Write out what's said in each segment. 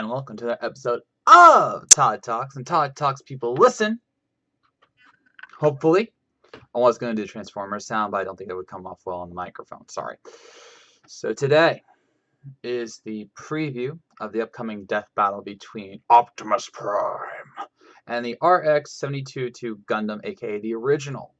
and welcome to that episode of Todd Talks. And Todd Talks people listen, hopefully. I was going to do Transformers sound, but I don't think it would come off well on the microphone. Sorry. So today is the preview of the upcoming death battle between Optimus Prime and the RX-72 Gundam, aka the original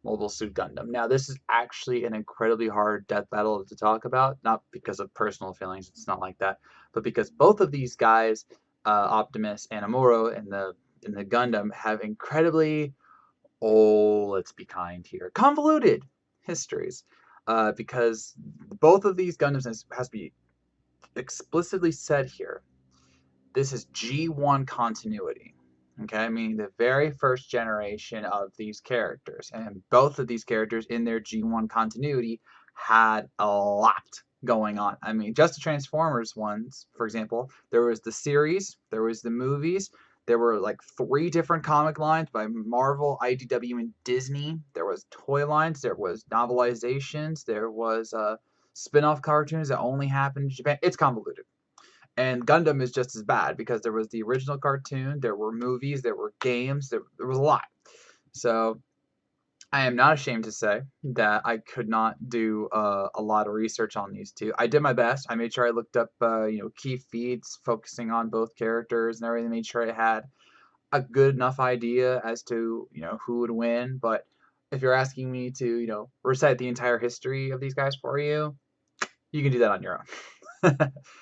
Mobile Suit Gundam. Now, this is actually an incredibly hard death battle to talk about, not because of personal feelings, it's not like that, but because both of these guys, Optimus and Amuro in the Gundam, have incredibly, let's be kind here, convoluted histories. Because both of these Gundams has to be explicitly said here. This is G1 continuity. Okay, meaning the very first generation of these characters. And both of these characters in their G1 continuity had a lot going on. I mean, just the Transformers ones, for example, there was the series, there was the movies, there were like 3 different comic lines by Marvel, IDW, and Disney. There was toy lines, there was novelizations, there was spin-off cartoons that only happened in Japan. It's convoluted. And Gundam is just as bad because there was the original cartoon, there were movies, there were games, there was a lot. So I am not ashamed to say that I could not do a lot of research on these two. I did my best. I made sure I looked up key feeds focusing on both characters and everything. Made sure I had a good enough idea as to who would win. But if you're asking me to recite the entire history of these guys for you, you can do that on your own.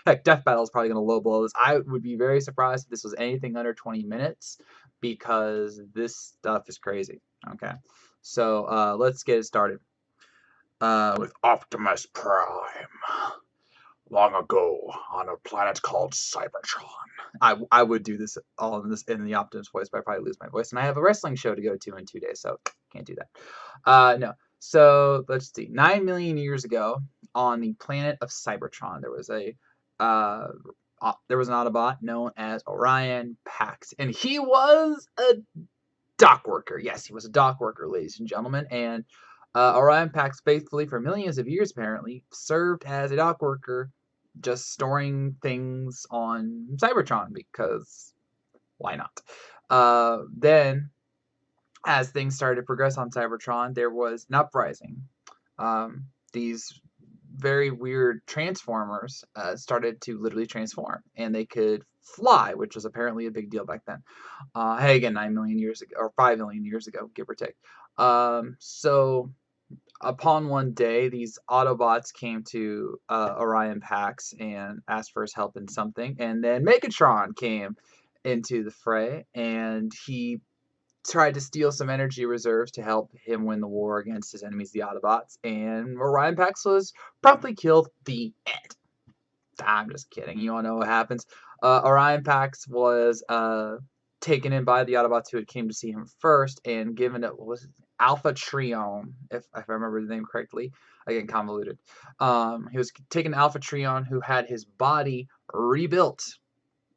Heck, Death Battle is probably going to low blow this. I would be very surprised if this was anything under 20 minutes because this stuff is crazy. Okay, so let's get it started with Optimus Prime. Long ago, on a planet called Cybertron. I would do this all in the Optimus voice, but I'd probably lose my voice. And I have a wrestling show to go to in 2 days, so can't do that. No. So let's see. 9 million years ago, on the planet of Cybertron, there was an Autobot known as Orion Pax, and he was a dock worker. Yes, he was a dock worker, ladies and gentlemen, and Orion Pax faithfully for millions of years apparently served as a dock worker, just storing things on Cybertron because why not? Then, as things started to progress on Cybertron, there was an uprising. These very weird Transformers started to literally transform, and they could fly, which was apparently a big deal back then. Hey, again, 9 million years ago, or 5 million years ago, give or take. So upon one day, these Autobots came to Orion Pax and asked for his help in something, and then Megatron came into the fray, and he tried to steal some energy reserves to help him win the war against his enemies, the Autobots, and Orion Pax was promptly killed. The end. I'm just kidding. You all know what happens. Orion Pax was taken in by the Autobots who had came to see him first and given it, what was it? Alpha Trion, if I remember the name correctly. Again, convoluted. He was taken to Alpha Trion, who had his body rebuilt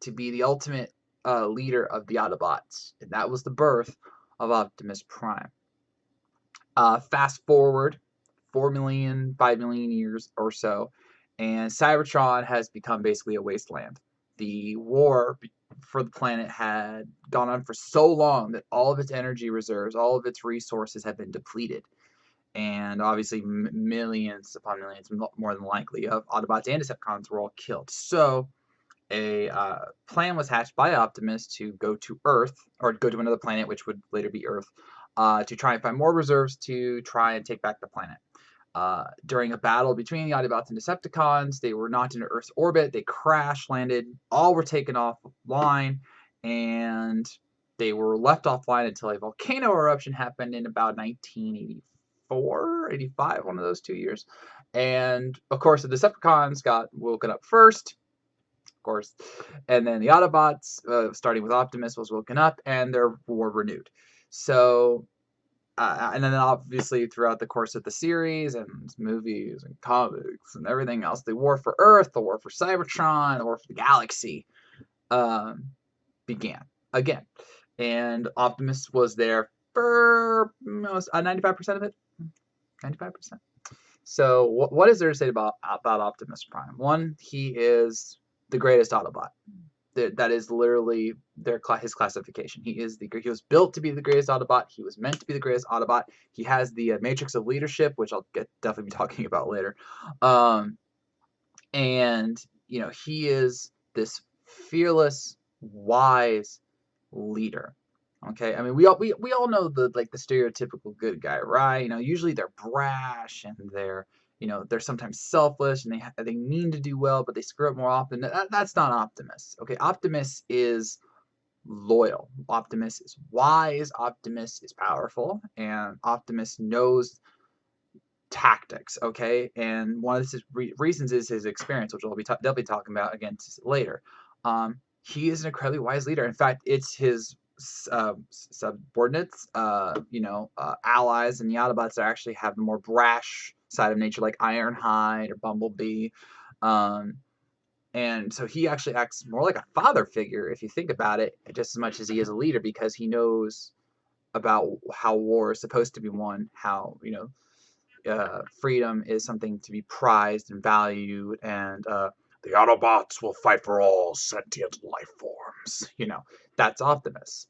to be the ultimate leader of the Autobots, and that was the birth of Optimus Prime. Fast forward 4 million, 5 million years or so, and Cybertron has become basically a wasteland. The war for the planet had gone on for so long that all of its energy reserves, all of its resources have been depleted. And obviously millions upon millions, more than likely, of Autobots and Decepticons were all killed. So a plan was hatched by Optimus to go to Earth, or go to another planet, which would later be Earth, to try and find more reserves to try and take back the planet. During a battle between the Autobots and Decepticons, they were knocked into Earth's orbit, they crash landed, all were taken offline, and they were left offline until a volcano eruption happened in about 1984, 85, one of those 2 years. And, of course, the Decepticons got woken up first, of course, and then the Autobots, starting with Optimus, was woken up, and their war renewed. So, and then obviously throughout the course of the series and movies and comics and everything else, the war for Earth, the war for Cybertron, the war for the galaxy began again. And Optimus was there for most 95% of it. 95%. So what is there to say about Optimus Prime? One, he is the greatest Autobot. that is literally his classification. He was built to be the greatest Autobot. He was meant to be the greatest Autobot. He has the matrix of leadership, which I'll definitely be talking about later. And he is this fearless, wise leader. Okay, I mean we all know the stereotypical good guy, right? Usually they're brash and they're sometimes selfless and they mean to do well, but they screw up more often. That's not Optimus. Okay, Optimus is loyal. Optimus is wise. Optimus is powerful, and Optimus knows tactics. Okay, and one of his reasons is his experience, which they'll be talking about again later. He is an incredibly wise leader. In fact, it's his subordinates, allies, and the Autobots that actually have the more brash side of nature, like Ironhide or Bumblebee. And so he actually acts more like a father figure, if you think about it, just as much as he is a leader, because he knows about how war is supposed to be won, how freedom is something to be prized and valued, and the Autobots will fight for all sentient life forms. That's Optimus.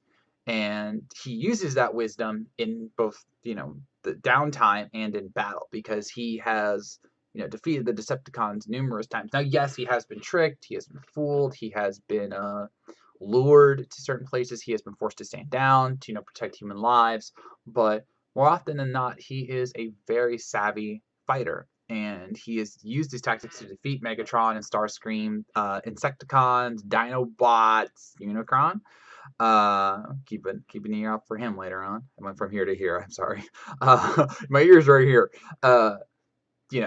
And he uses that wisdom in both, the downtime and in battle, because he has, defeated the Decepticons numerous times. Now, yes, he has been tricked, he has been fooled, he has been lured to certain places, he has been forced to stand down to, protect human lives, but more often than not, he is a very savvy fighter, and he has used these tactics to defeat Megatron and Starscream, Insecticons, Dinobots, Unicron. Keep an ear out for him later on. I went from here to here. I'm sorry. My ear's right here.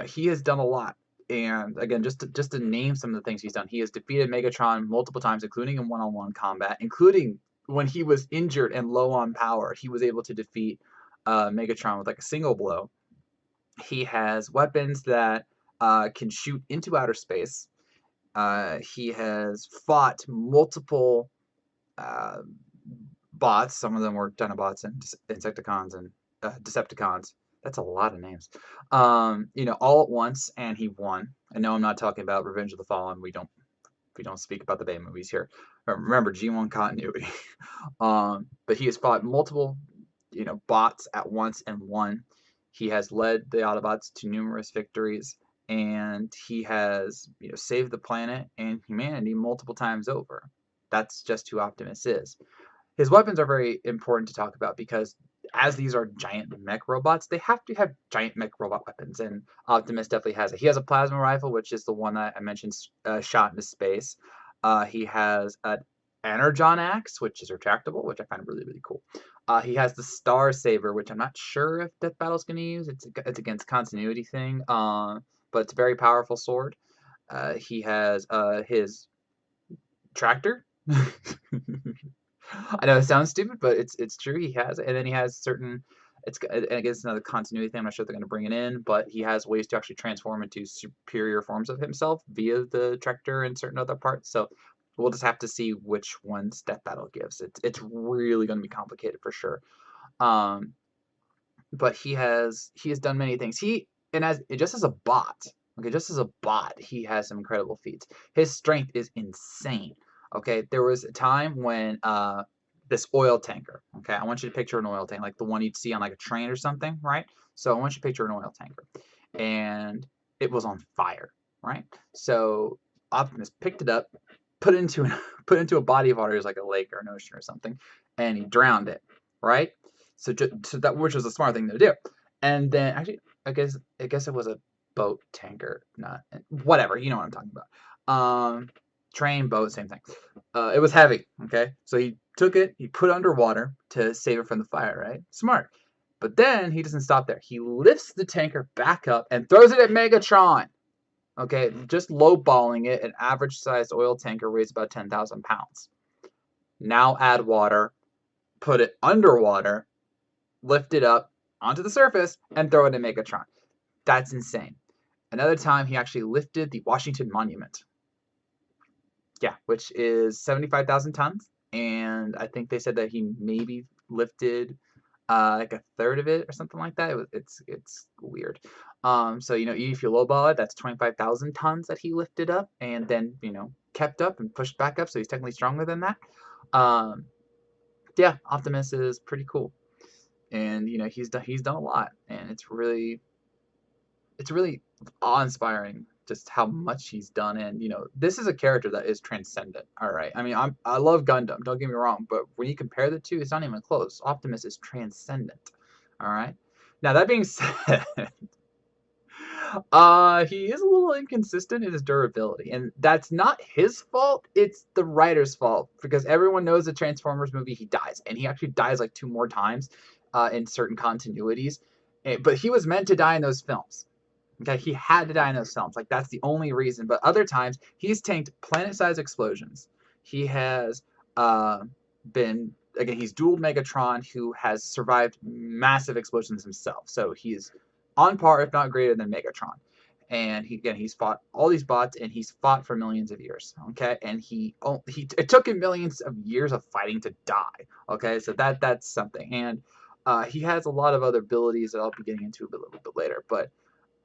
He has done a lot. And again, just to name some of the things he's done, he has defeated Megatron multiple times, including in one-on-one combat, including when he was injured and low on power. He was able to defeat Megatron with a single blow. He has weapons that can shoot into outer space. He has fought multiple bots. Some of them were Dinobots and Insecticons and Decepticons. That's a lot of names. All at once, and he won. I know I'm not talking about Revenge of the Fallen. We don't speak about the Bay movies here. Remember, G1 continuity. But he has fought multiple, bots at once and won. He has led the Autobots to numerous victories, and he has, saved the planet and humanity multiple times over. That's just who Optimus is. His weapons are very important to talk about because, as these are giant mech robots, they have to have giant mech robot weapons, and Optimus definitely has it. He has a plasma rifle, which is the one that I mentioned, shot into space. He has an Energon axe, which is retractable, which I find really, really cool. He has the Star Saber, which I'm not sure if Death Battle's going to use. It's against continuity thing, but it's a very powerful sword. He has his tractor. I know it sounds stupid, but it's true. He has it, and then he has certain. And I guess another continuity thing. I'm not sure if they're going to bring it in, but he has ways to actually transform into superior forms of himself via the tractor and certain other parts. So we'll just have to see which ones Death Battle gives. It's really going to be complicated for sure. But he has done many things. Just as a bot. Okay, just as a bot, he has some incredible feats. His strength is insane. Okay, there was a time when this oil tanker. Okay, I want you to picture an oil tank, like the one you'd see on a train or something, right? So I want you to picture an oil tanker, and it was on fire, right? So Optimus picked it up, put it into a body of water, like a lake or an ocean or something, and he drowned it, right? So that, which was a smart thing to do. And then actually, I guess it was a boat tanker, not whatever. You know what I'm talking about. Train, boat, same thing. It was heavy. Okay, so he took it, he put it underwater to save it from the fire. Right, smart. But then he doesn't stop there. He lifts the tanker back up and throws it at Megatron. Okay, just lowballing it. An average-sized oil tanker weighs about 10,000 pounds. Now add water, put it underwater, lift it up onto the surface, and throw it at Megatron. That's insane. Another time, he actually lifted the Washington Monument. Yeah, which is 75,000 tons. And I think they said that he maybe lifted a third of it or something like that. It's weird. So if you lowball it, that's 25,000 tons that he lifted up, and then kept up and pushed back up, so he's technically stronger than that. Yeah, Optimus is pretty cool, and he's done a lot, and it's really awe-inspiring just how much he's done. And this is a character that is transcendent. All right, I mean, I love Gundam, don't get me wrong, but when you compare the two, it's not even close. Optimus is transcendent. All right, now that being said, he is a little inconsistent in his durability, and that's not his fault. It's the writer's fault, because everyone knows the Transformers movie he dies, and he actually dies like 2 more times in certain continuities. But he was meant to die in those films. Okay, he had to die in those films. Like, that's the only reason. But other times, he's tanked planet-sized explosions. He has he's dueled Megatron, who has survived massive explosions himself. So he's on par, if not greater than Megatron. And he's fought all these bots, and he's fought for millions of years. Okay, and it took him millions of years of fighting to die. Okay, so that's something. And he has a lot of other abilities that I'll be getting into a little bit later. But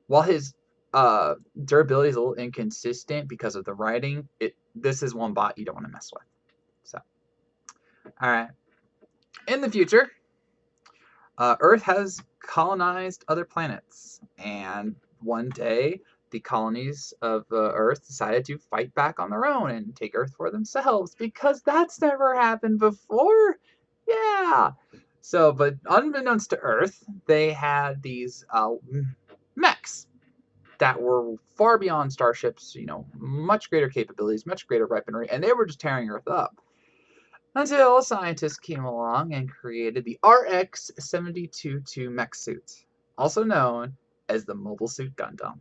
while his durability is a little inconsistent because of the writing, this is one bot you don't want to mess with. So, all right. In the future, Earth has colonized other planets, and one day the colonies of Earth decided to fight back on their own and take Earth for themselves, because that's never happened before. Yeah. So, but unbeknownst to Earth, they had these mechs that were far beyond starships, much greater capabilities, much greater weaponry, and they were just tearing Earth up. Until scientists came along and created the RX-72-2 mech suit, also known as the Mobile Suit Gundam.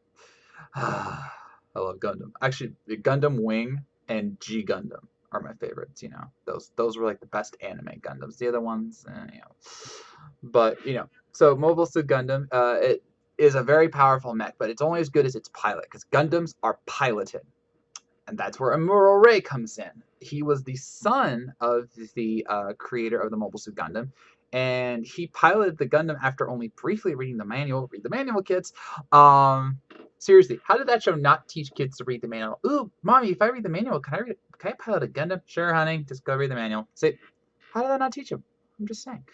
I love Gundam. Actually, Gundam Wing and G Gundam are my favorites. Those were like the best anime Gundams. The other ones, But so Mobile Suit Gundam, it is a very powerful mech, but it's only as good as its pilot, because Gundams are piloted. And that's where Amuro Ray comes in. He was the son of the creator of the Mobile Suit Gundam, and he piloted the Gundam after only briefly reading the manual. Read the manual, kids. Seriously, how did that show not teach kids to read the manual? Ooh, mommy, if I read the manual, can I pilot a Gundam? Sure, honey, just go read the manual. See, how did that not teach him? I'm just saying.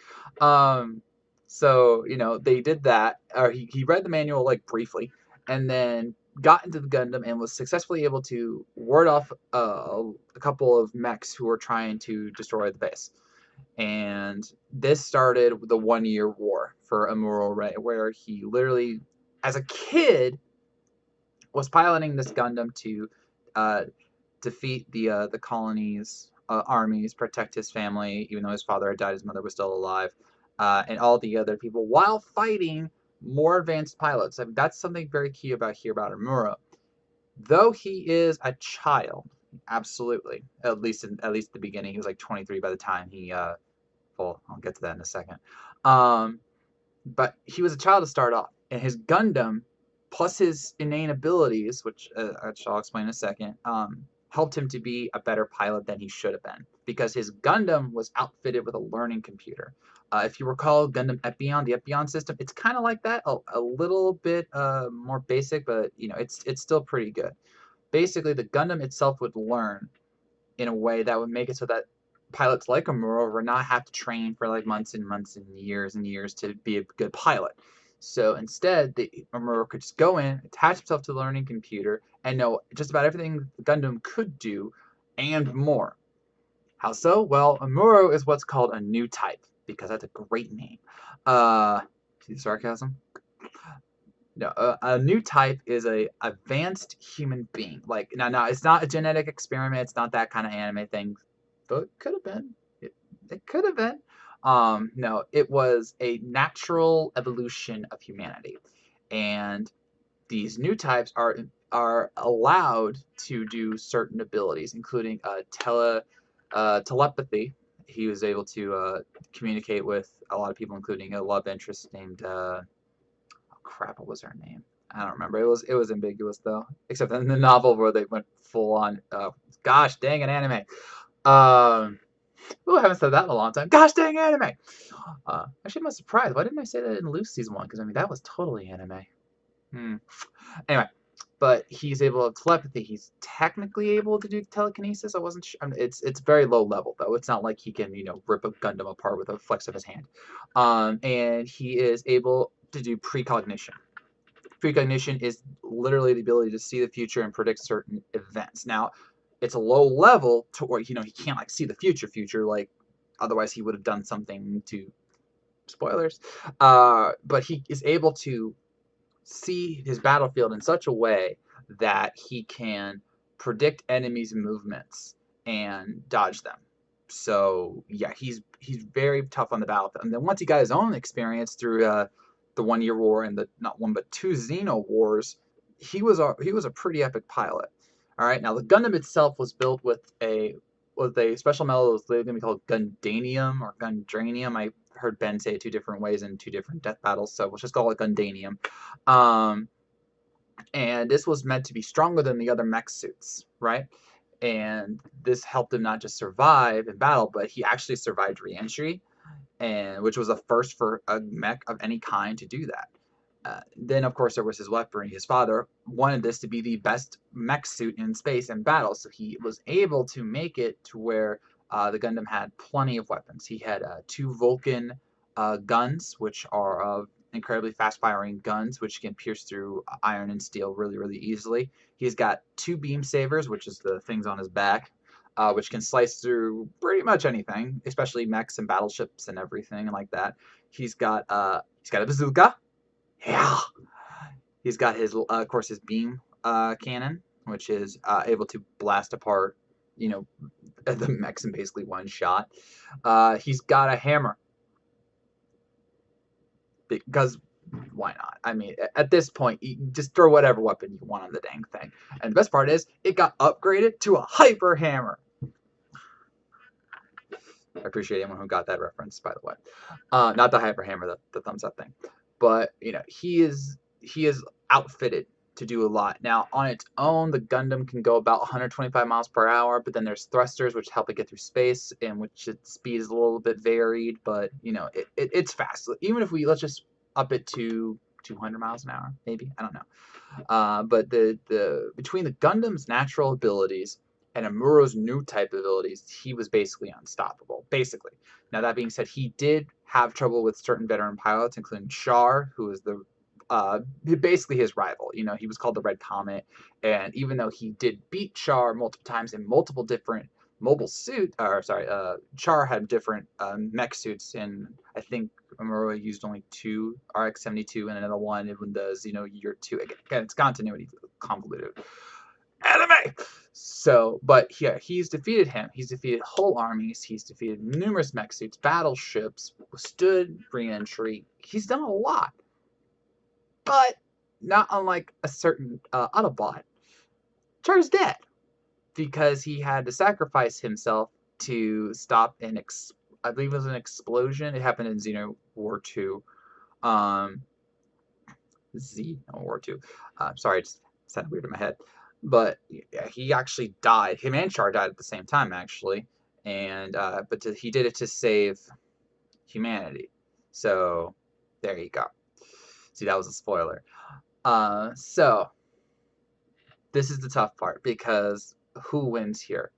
So they did that, or he read the manual like briefly, and then got into the Gundam and was successfully able to ward off a couple of mechs who were trying to destroy the base. And this started the 1-year war for Amuro Ray, where he literally, as a kid, was piloting this Gundam to defeat the colony's armies, protect his family, even though his father had died, his mother was still alive, and all the other people, while fighting more advanced pilots. I mean, that's something very key about Amuro. Though he is a child, absolutely, at least the beginning, he was like 23 by the time he well, I'll get to that in a second. But he was a child to start off, and his Gundam, plus his innate abilities, which I'll explain in a second, helped him to be a better pilot than he should have been, because his Gundam was outfitted with a learning computer. If you recall Gundam Epion, the Epion system, it's kind of like that, a little bit more basic, but it's still pretty good. Basically, the Gundam itself would learn in a way that would make it so that pilots like Amuro would not have to train for like months and months and years to be a good pilot. So instead, Amuro could just go in, attach himself to the learning computer, and know just about everything the Gundam could do, and more. How so? Well, Amuro is what's called a new type, because that's a great name. See the sarcasm? No, a new type is a advanced human being. Like, now, it's not a genetic experiment. It's not that kind of anime thing. But it could have been. It could have been. No, it was a natural evolution of humanity, and these new types are allowed to do certain abilities, including telepathy. He was able to communicate with a lot of people, including a love interest named crap, what was her name? I don't remember. It was ambiguous though, except in the novel where they went full on. Gosh dang, an anime. I haven't said that in a long time. Gosh dang, anime. Actually, I'm surprised. Why didn't I say that in Loose Season 1? Because I mean, that was totally anime. Anyway, but he's able to telepathy. He's technically able to do telekinesis. I wasn't sure. I mean, it's very low level though. It's not like he can rip a Gundam apart with a flex of his hand. And he is able to do precognition. Precognition is literally the ability to see the future and predict certain events. Now, it's a low level to where he can't like see the future like otherwise he would have done something to spoilers. But he is able to see his battlefield in such a way that he can predict enemies' movements and dodge them. So yeah, he's very tough on the battlefield. And then once he got his own experience through the 1 Year War and the not one but two Xeno Wars, he was a pretty epic pilot. All right, now the Gundam itself was built with a special metal that was going to be called Gundanium or Gundranium. I heard Ben say it two different ways in two different death battles, so we'll just call it Gundanium. And this was meant to be stronger than the other mech suits, right? And this helped him not just survive in battle, but he actually survived re-entry, and which was a first for a mech of any kind to do that. Then, of course, there was his weaponry. His father wanted this to be the best mech suit in space and battle, so he was able to make it to where the Gundam had plenty of weapons. He had two Vulcan guns, which are incredibly fast-firing guns, which can pierce through iron and steel really, really easily. He's got two beam sabers, which is the things on his back, which can slice through pretty much anything, especially mechs and battleships and everything like that. He's got a bazooka. Yeah. He's got his, of course, his beam cannon, which is able to blast apart, the mechs in basically one shot. He's got a hammer. Because why not? I mean, at this point, you just throw whatever weapon you want on the dang thing. And the best part is, it got upgraded to a hyper hammer. I appreciate anyone who got that reference, by the way. Not the hyper hammer, the thumbs up thing. But he is outfitted to do a lot. Now, on its own, the Gundam can go about 125 miles per hour, but then there's thrusters which help it get through space, and which its speed is a little bit varied, but it's fast. Even if let's just up it to 200 miles an hour, maybe, I don't know. But the between the Gundam's natural abilities and Amuro's new type abilities, he was basically unstoppable. Basically. Now that being said, he did have trouble with certain veteran pilots, including Char, who is basically his rival. He was called the Red Comet, and even though he did beat Char multiple times in multiple different Char had different mech suits, and I think Amuro used only two RX-72 and another one in the Xeno Year 2. Again, it's continuity convoluted. Anime! So, but yeah, he's defeated him. He's defeated whole armies. He's defeated numerous mech suits, battleships, withstood re-entry. He's done a lot. But, not unlike a certain Autobot, Char's dead. Because he had to sacrifice himself to stop I believe it was an explosion. It happened in Xeno War 2. Xeno War 2. Sorry, it just sounded weird in my head. But yeah, he actually died. Him and Char died at the same time, actually. And but he did it to save humanity. So there you go. See, that was a spoiler. So this is the tough part, because who wins here?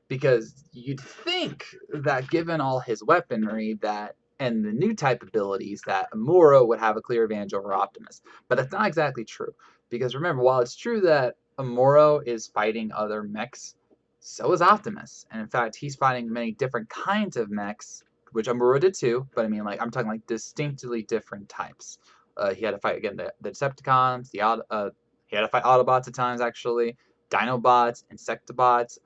Because you'd think that given all his weaponry and the new type abilities, that Amuro would have a clear advantage over Optimus. But that's not exactly true. Because remember, while it's true that Amuro is fighting other mechs, so is Optimus. And in fact, he's fighting many different kinds of mechs, which Amuro did too, but I mean, I'm talking like distinctly different types. He had to fight, again, the Decepticons, he had to fight Autobots at times, actually, Dinobots, Insectobots,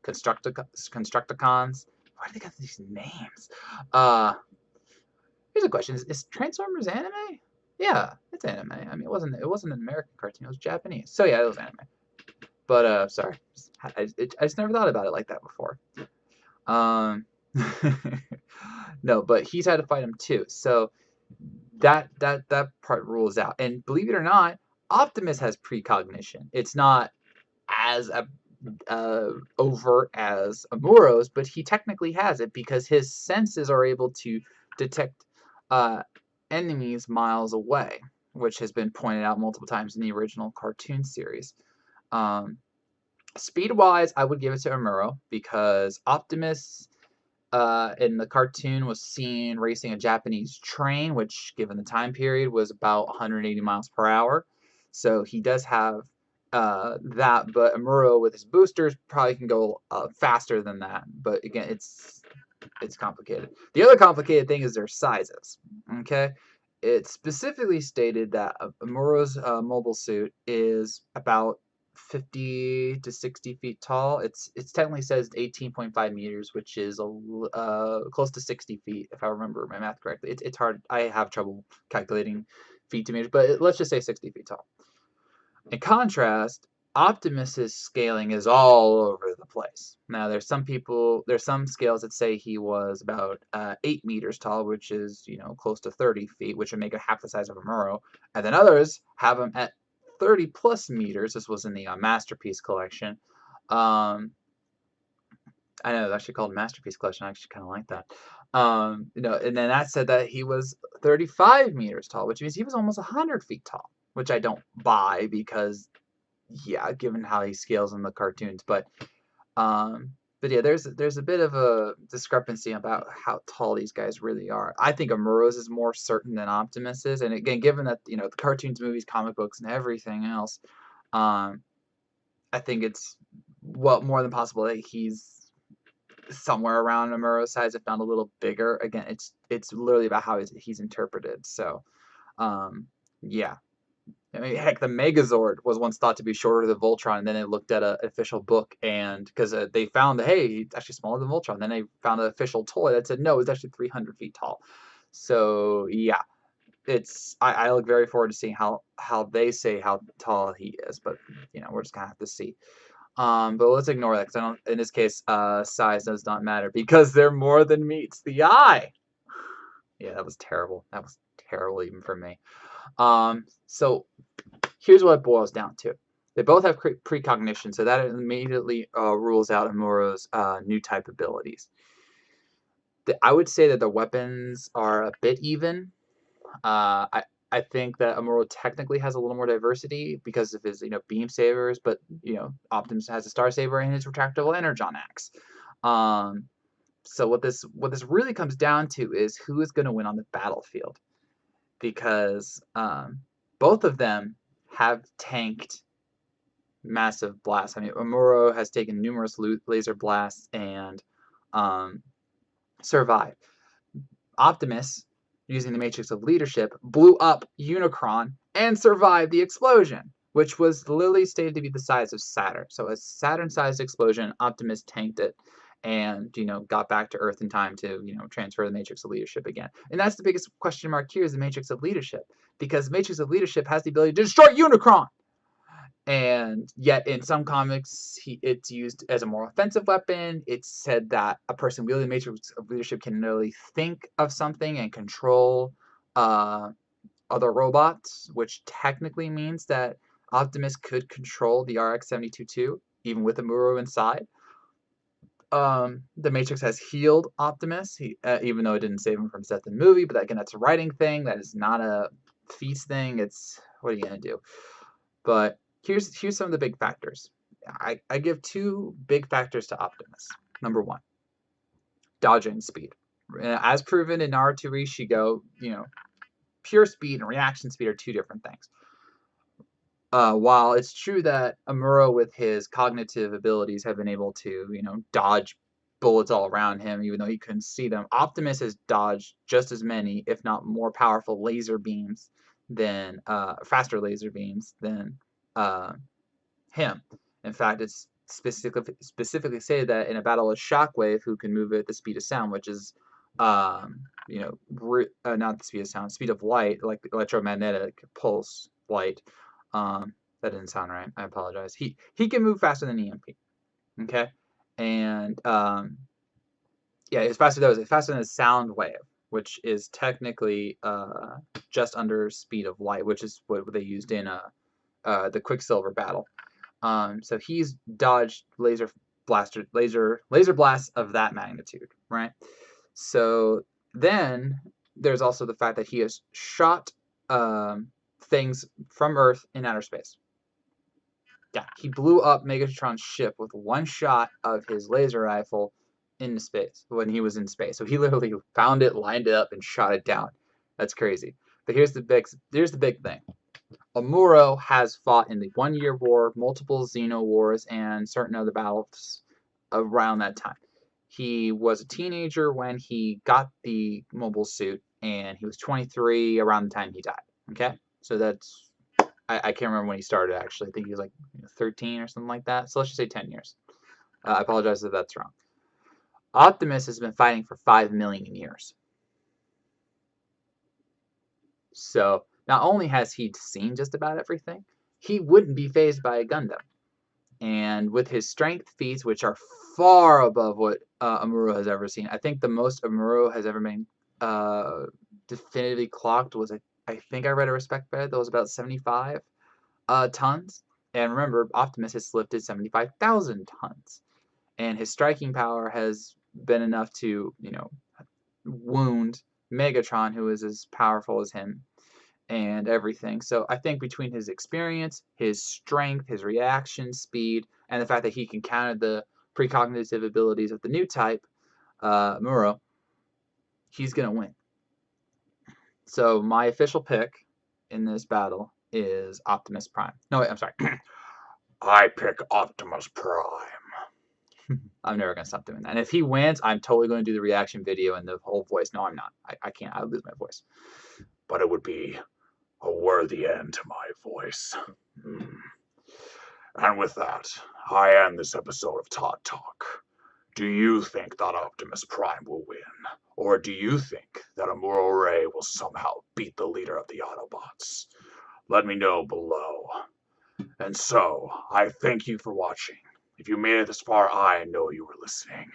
Constructicons. Why do they got these names? Here's a question: Is Transformers anime? Yeah, it's anime. I mean, it wasn't an American cartoon. It was Japanese. So yeah, it was anime. But sorry, I just never thought about it like that before. No, but he's had to fight him too. So that part rules out. And believe it or not, Optimus has precognition. It's not as overt as Amuro's, but he technically has it because his senses are able to detect enemies miles away. which has been pointed out multiple times in the original cartoon series. Speed-wise, I would give it to Amuro because Optimus in the cartoon was seen racing a Japanese train, which, given the time period, was about 180 miles per hour. So he does have that, but Amuro with his boosters probably can go faster than that. But again, it's complicated. The other complicated thing is their sizes. Okay, it specifically stated that Amuro's mobile suit is about 50 to 60 feet tall. It's technically says 18.5 meters, which is close to 60 feet, if I remember my math correctly. It's hard. I have trouble calculating feet to meters, but let's just say 60 feet tall. In contrast, Optimus's scaling is all over the place. Now, there's some scales that say he was about 8 meters tall, which is, close to 30 feet, which would make it half the size of Amuro. And then others have him at 30 plus meters. This was in the Masterpiece collection. I know it's actually called Masterpiece Collection. I actually kind of like that. And then that said that he was 35 meters tall, which means he was almost 100 feet tall, which I don't buy because, yeah, given how he scales in the cartoons. But yeah, there's a bit of a discrepancy about how tall these guys really are. I think Amuro's is more certain than Optimus is, and again, given that the cartoons, movies, comic books, and everything else, I think it's more than possible that he's somewhere around Amuro's size, if not a little bigger. Again, it's literally about how he's interpreted. So, yeah. I mean, heck, the Megazord was once thought to be shorter than Voltron, and then they looked at an official book, and because they found that, hey, he's actually smaller than Voltron. Then they found an official toy that said no, it's actually 300 feet tall. So yeah, I look very forward to seeing how they say how tall he is, but we're just gonna have to see. But let's ignore that because in this case, size does not matter because they're more than meets the eye. Yeah, that was terrible. That was terrible even for me. So here's what it boils down to. They both have precognition, so that immediately rules out Amuro's new type abilities. I would say that the weapons are a bit even. I think that Amuro technically has a little more diversity because of his beam sabers, but Optimus has a Star Saber and his retractable Energon axe. So what this really comes down to is who is going to win on the battlefield, because both of them have tanked massive blasts. I mean, Amuro has taken numerous laser blasts and survived. Optimus, using the Matrix of Leadership, blew up Unicron and survived the explosion, which was literally stated to be the size of Saturn. So a Saturn-sized explosion, Optimus tanked it and got back to Earth in time to transfer the Matrix of Leadership again. And that's the biggest question mark here, is the Matrix of Leadership, because the Matrix of Leadership has the ability to destroy Unicron. And yet in some comics, it's used as a more offensive weapon. It's said that a person wielding the Matrix of Leadership can really think of something and control other robots, which technically means that Optimus could control the RX-72 too, even with Amuro inside. The Matrix has healed Optimus, even though it didn't save him from death in the movie. But again, that's a writing thing. That is not a feast thing. It's, what are you gonna do? But here's some of the big factors. I give two big factors to Optimus. Number one, dodging speed. As proven in Naruto Rishigo, pure speed and reaction speed are two different things. While it's true that Amuro, with his cognitive abilities, have been able to, dodge bullets all around him, even though he couldn't see them, Optimus has dodged just as many, if not more powerful laser beams than, faster laser beams than him. In fact, it's specifically stated that in a battle with Shockwave, who can move at the speed of sound, which is, not the speed of sound, speed of light, like electromagnetic pulse light. That didn't sound right. I apologize. He can move faster than EMP. Okay, and yeah, it's faster than a sound wave, which is technically just under speed of light, which is what they used in the Quicksilver battle. So he's dodged laser blasts of that magnitude, right? So then there's also the fact that he has shot things from Earth in outer space. Yeah, he blew up Megatron's ship with one shot of his laser rifle into space when he was in space. So he literally found it, lined it up, and shot it down. That's crazy. But here's the big thing. Amuro has fought in the 1 Year War, multiple Xeno Wars, and certain other battles around that time. He was a teenager when he got the mobile suit, and he was 23 around the time he died. Okay? So that's I can't remember when he started, actually. I think he was like 13 or something like that. So let's just say 10 years. I apologize if that's wrong. Optimus has been fighting for 5 million years. So not only has he seen just about everything, he wouldn't be phased by a Gundam. And with his strength feats, which are far above what Amuro has ever seen, I think the most Amuro has ever been definitively clocked was, I think I read a respect bed that was about 75 tons. And remember, Optimus has lifted 75,000 tons. And his striking power has been enough to, wound Megatron, who is as powerful as him, and everything. So I think between his experience, his strength, his reaction speed, and the fact that he can counter the precognitive abilities of the new type, Muro, he's going to win. So my official pick in this battle is Optimus Prime. No, wait, I'm sorry. I pick Optimus Prime. I'm never going to stop doing that. And if he wins, I'm totally going to do the reaction video and the whole voice. No, I'm not. I can't. I would lose my voice. But it would be a worthy end to my voice. And with that, I end this episode of Todd Talk. Do you think that Optimus Prime will win? Or do you think that Amuro Ray will somehow beat the leader of the Autobots? Let me know below. And so, I thank you for watching. If you made it this far, I know you were listening.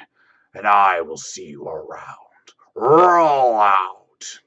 And I will see you around. Roll out!